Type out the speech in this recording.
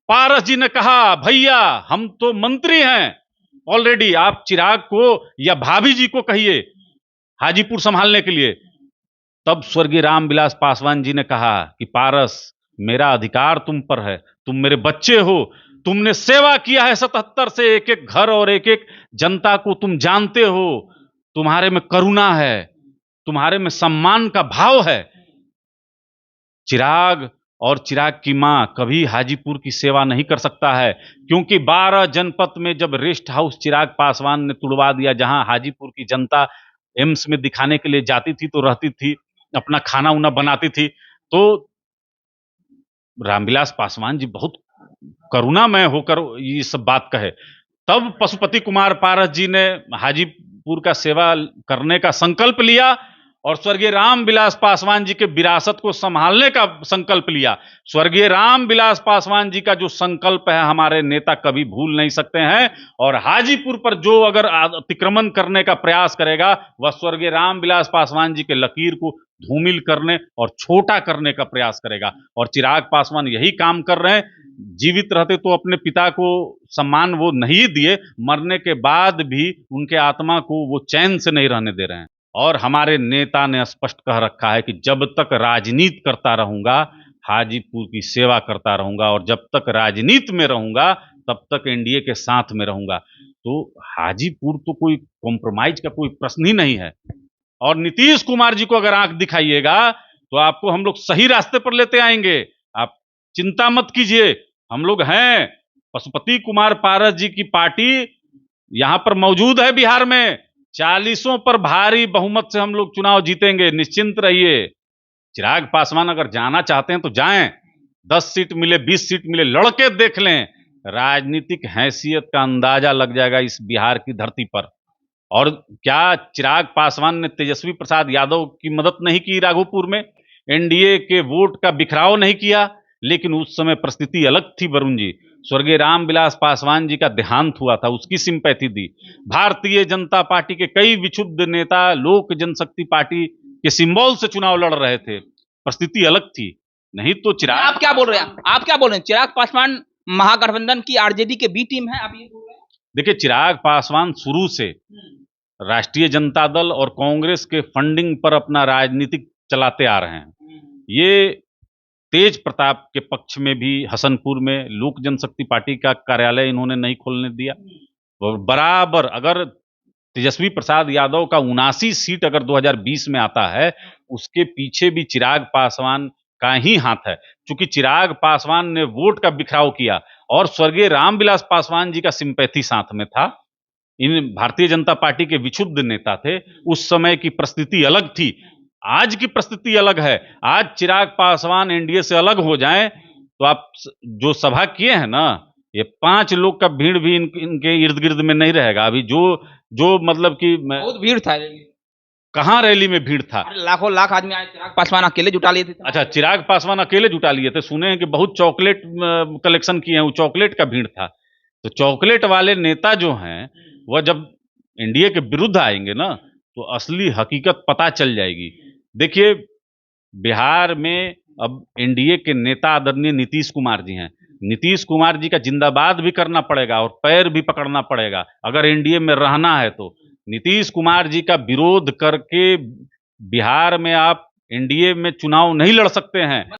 पारस जी ने कहा, भैया हम तो मंत्री हैं ऑलरेडी, आप चिराग को या भाभी जी को कहिए हाजीपुर संभालने के लिए। तब स्वर्गीय रामविलास पासवान जी ने कहा कि पारस, मेरा अधिकार तुम पर है, तुम मेरे बच्चे हो, तुमने सेवा किया है 77 से, एक एक घर और एक एक जनता को तुम जानते हो, तुम्हारे में करुणा है, तुम्हारे में सम्मान का भाव है। चिराग और चिराग की मां कभी हाजीपुर की सेवा नहीं कर सकता है, क्योंकि 12 जनपद में जब रेस्ट हाउस चिराग पासवान ने तुड़वा दिया, जहां हाजीपुर की जनता एम्स में दिखाने के लिए जाती थी तो रहती थी, अपना खाना उना बनाती थी, तो रामविलास पासवान जी बहुत करुणामय होकर ये सब बात कहे। तब पशुपति कुमार पारस जी ने हाजीपुर का सेवा करने का संकल्प लिया और स्वर्गीय रामविलास पासवान जी के विरासत को संभालने का संकल्प लिया। स्वर्गीय रामविलास पासवान जी का जो संकल्प है हमारे नेता कभी भूल नहीं सकते हैं, और हाजीपुर पर जो अगर अतिक्रमण करने का प्रयास करेगा वह स्वर्गीय रामविलास पासवान जी के लकीर को धूमिल करने और छोटा करने का प्रयास करेगा। और चिराग पासवान यही काम कर रहे हैं। जीवित रहते तो अपने पिता को सम्मान वो नहीं दिए, मरने के बाद भी उनके आत्मा को वो चैन से नहीं रहने दे रहे हैं। और हमारे नेता ने स्पष्ट कह रखा है कि जब तक राजनीति करता रहूंगा हाजीपुर की सेवा करता रहूंगा, और जब तक राजनीति में रहूंगा तब तक एनडीए के साथ में रहूंगा। तो हाजीपुर तो कोई कॉम्प्रोमाइज का कोई प्रश्न ही नहीं है। और नीतीश कुमार जी को अगर आंख दिखाइएगा तो आपको हम लोग सही रास्ते पर लेते आएंगे, आप चिंता मत कीजिए। हम लोग हैं, पशुपति कुमार पारस जी की पार्टी यहां पर मौजूद है बिहार में, 40 पर भारी बहुमत से हम लोग चुनाव जीतेंगे, निश्चिंत रहिए। चिराग पासवान अगर जाना चाहते हैं तो जाएं, 10 सीट मिले 20 सीट मिले, लड़के देख लें, राजनीतिक हैसियत का अंदाजा लग जाएगा इस बिहार की धरती पर। और क्या चिराग पासवान ने तेजस्वी प्रसाद यादव की मदद नहीं की राघोपुर में, एनडीए के वोट का बिखराव नहीं किया? लेकिन उस समय परिस्थिति अलग थी वरुण जी, स्वर्गीय रामविलास पासवान जी का देहांत हुआ था, उसकी सिंपैथी दी। भारतीय जनता पार्टी के कई विक्षुब्ध नेता लोक जनशक्ति पार्टी के सिंबल से चुनाव लड़ रहे थे, परिस्थिति अलग थी। नहीं तो चिराग, आप क्या बोल रहे हैं? आप क्या बोल रहे हैं? चिराग पासवान महागठबंधन की आरजेडी के बी टीम है, आप ये बोल रहे हैं? देखिए, चिराग पासवान शुरू से राष्ट्रीय जनता दल और कांग्रेस के फंडिंग पर अपना राजनीतिक चलाते आ रहे हैं। ये तेज प्रताप के पक्ष में भी हसनपुर में लोक जनशक्ति पार्टी का कार्यालय इन्होंने नहीं खोलने दिया। और बराबर अगर तेजस्वी प्रसाद यादव का 79 सीट अगर 2020 में आता है, उसके पीछे भी चिराग पासवान का ही हाथ है, क्योंकि चिराग पासवान ने वोट का बिखराव किया और स्वर्गीय रामविलास पासवान जी का सिंपैथी साथ में था। इन भारतीय जनता पार्टी के विक्षुब्ध नेता थे, उस समय की परिस्थिति अलग थी, आज की परिस्थिति अलग है। आज चिराग पासवान एनडीए से अलग हो जाएं तो आप जो सभा किए हैं ना, ये 5 लोग का भीड़ भी इनके इर्द गिर्द में नहीं रहेगा। अभी जो मतलब कि बहुत भीड़ था, कहां रैली में भीड़ था, लाखों लाख आदमी आए, चिराग पासवान अकेले जुटा लिए थे। अच्छा, चिराग पासवान अकेले जुटा लिए थे, सुने हैं कि बहुत चॉकलेट कलेक्शन किए हैं, वो चॉकलेट का भीड़ था। तो चॉकलेट वाले नेता जो हैं वह जब एनडीए के विरुद्ध आएंगे ना तो असली हकीकत पता चल जाएगी। देखिए, बिहार में अब एनडीए के नेता आदरणीय नीतीश कुमार जी हैं, नीतीश कुमार जी का जिंदाबाद भी करना पड़ेगा और पैर भी पकड़ना पड़ेगा अगर एनडीए में रहना है। तो नीतीश कुमार जी का विरोध करके बिहार में आप एनडीए में चुनाव नहीं लड़ सकते हैं।